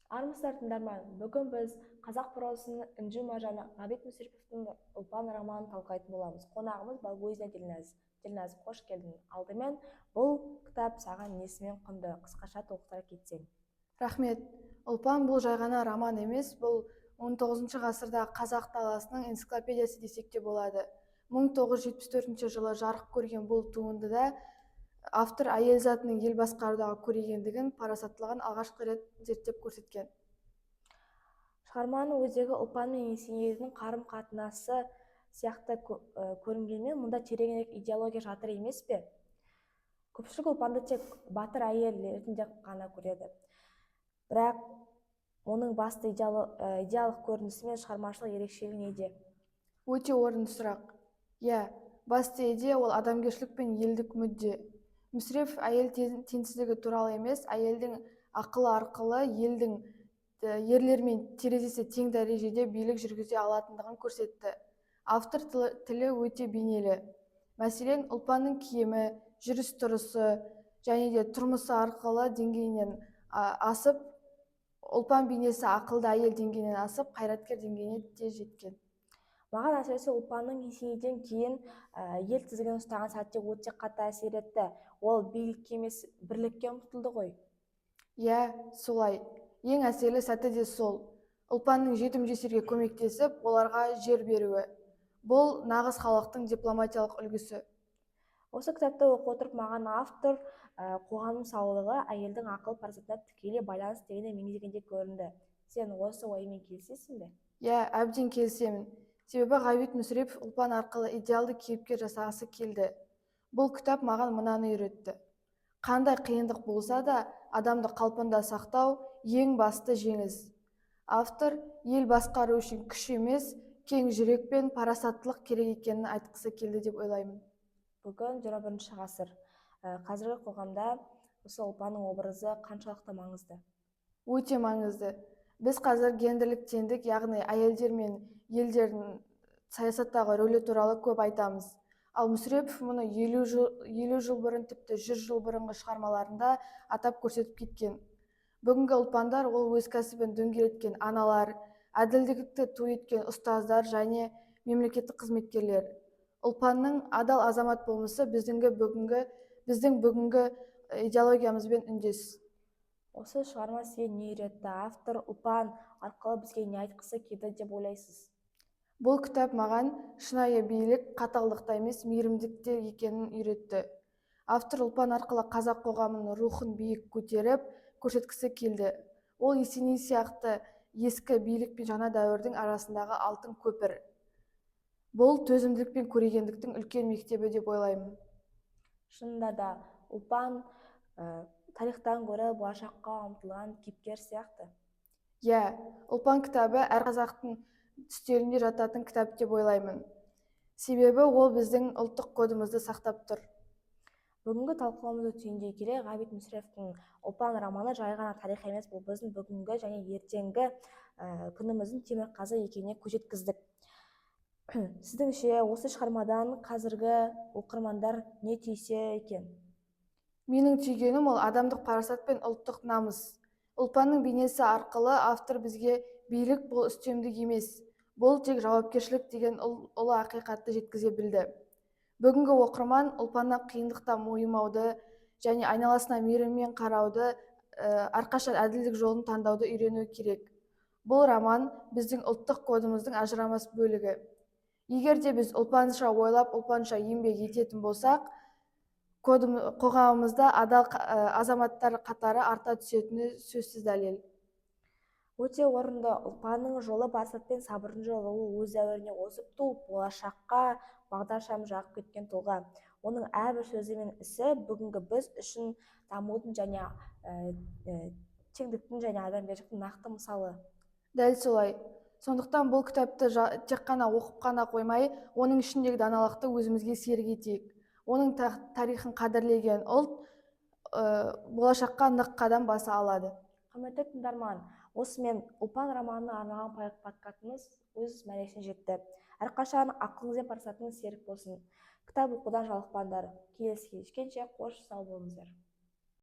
Армысыздар тыңдарман, бүгін біз қазақ прозасының інжу маржаны Ғабит Мүсіреповтің ұлпан романын талқылайтын боламыз. Қонағымыз Балгөзина Дильназ. Дильназ, қош келдің. Алдымен бұл кітап саған несімен құнды? Қысқаша толықтыра кетсең. Рахмет. Ұлпан бұл жай ғана роман емес, бұл 19 ғасырдағы қазақ даласының энциклопедиясы десек те болады. 1974 жылы жарық көрген бұл туындыда автор әйел затының ел басқарудағы көрегендігін, парасаттылығын алғашқы рет зерттеп көрсеткен. Шығарманың өзегі Ұлпан мен Есенейдің қарым-қатынасы сияқты көрінгенмен, мұнда тереңірек идеология жатыр емес пе? Көпшілік Ұлпанды тек батыр әйел ретінде ғана көреді. Бірақ оның басты идеалық көрінісі мен шығармашылық ерекшелігі неде? Өте орынды сұрақ. Басты идея ол адамгершілік пен елдік мүдде. Мүсірепов әйел теңсіздігі туралы емес, әйелдің ақылы арқылы елдің ерлермен терезесі тең дәрежеде билік жүргізе алатындығын көрсетті. Автор тілі өте бейнелі. Мәселен, Ұлпанның киімі, жүріс-тұрысы және де тұрмысы арқылы деңгейінен асып, Ұлпан бейнесі ақылды әйел деңгейінен асып, қайраткер деңгейіне тез жеткен. Маған әсіресе Ұлпанның Есенейден кейін ел тізгінін ұстаған сәтте өте қатты әсер етті. Ол билікке емес, бірлікке ұмтылды ғой. Солай. Ең әсерлі сәті де сол. Ұлпанның жетім-жесірге көмектесіп, оларға жер беруі. Бұл нағыз халықтың дипломатиялық үлгісі. Осы кітапты оқып отырып, маған автор қоғамның саулығы әйелдің ақыл парасатына тікелей байланыс дегенді меңзегенде көрінді. Сен осы оймен келісесің бе? Әбден келісемін. Себебі Ғабит Мүсірепов Ұлпан арқылы идеалды кейіпкер жасағысы келді. Бұл кітап маған мынаны үйретті. Қандай қиындық болса да, адамды қалпында сақтау ең басты жеңіс. Автор ел басқару үшін күш емес, кең жүрек пен парасаттылық керек екенін айтқысы келді деп ойлаймын. Бүгін 21 ғасыр. Қазіргі қоғамда осы Ұлпанның образы қаншалықты маңызды? Өте маңызды. Біз қазір гендерлік теңдік, яғни әйелдер мен елдердің саясаттағы рөлі туралы көп айтамыз. Ал Мүсірепов мұны 50 жыл бұрын, тіпті 100 жыл бұрынғы шығармаларында атап көрсетіп кеткен. Бүгінгі ұлпандар ол өз кәсібін дөңгелеткен аналар, әділдікті ту еткен ұстаздар және мемлекеттік қызметкерлер. Ұлпанның адал азамат болмысы біздің бүгінгі идеологиямызбен үндес. Осы шығарма сізге не үйретті? Автор Ұлпан арқылы бізге не айтқысы келді деп ойлайсыз? Бұл кітап маған шынайы билік қаталдықта емес, мейірімдікте екенін үйретті. Автор Ұлпан арқылы қазақ қоғамының рухын биік көтеріп көрсеткісі келді. Ол Есеней сияқты ескі билік пен жаңа дәуірдің арасындағы алтын көпір. Бұл төзімділік пен көрегендіктің үлкен мектебі деп ойлаймын. Шынында да Ұлпан тарихтан гөрі болашаққа ұмтылған кейіпкер сияқты. Ұлпан кітабы әр қазақтың үстелінде жататын кітап деп ойлаймын. Себебі ол біздің ұлттық кодымызды сақтап тұр. Бүгінгі талқылауымызды түйіндей келе, Ғабит Мүсіреповтің Ұлпан романы жай ғана тарих емес, бұл біздің бүгінгі және ертеңгі күніміздің темірқазығы екеніне көз жеткіздік. Сіздіңше осы шығармадан қазіргі оқырмандар не түйсе екен? Менің түйгенім ол адамдық парасат пен ұлттық намыс. Ұлпанның бейнесі арқылы автор бізге билік бұл үстемдік емес, бұл тек жауапкершілік деген ұлы ақиқатты жеткізе білді. Бүгінгі оқырман Ұлпаннан қиындықта мойымауды және айналасына мейіріммен қарауды, әрқашан әділдік жолын таңдауды үйрену керек. Бұл роман біздің ұлттық кодымыздың ажырамас бөлігі. Егер де біз ұлпанша ойлап, ұлпанша еңбек ететін болсақ, қоғамымызда адал азаматтар қатары арта түсетіні сөзсіз дәлел. Өте орынды. Ұлпанның жолы парасат пен сабырдың жолы, ол өз дәуіріне озып туып, болашаққа бағдар шамын жағып кеткен тұлға. Оның әрбір сөзі мен ісі бүгінгі біз үшін дамудың және теңдіктің және адамгершіліктің нақты мысалы. Дәл солай. Сондықтан бұл кітапты тек қана оқып қана қоймай, оның ішіндегі даналықты өзімізге серік етейік. Оның тарихын қадірлеген ұлт болашаққа нық қадам баса алады. Құрметті тыңдарман, осымен Ұлпан романына арналған подкастымыз өз мәресіне жетті. Әрқашан ақылыңыз бен парасатыңыз серік болсын. Кітап оқудан жалықпаңдар. Келесі кездескенше қош сау болыңыздар.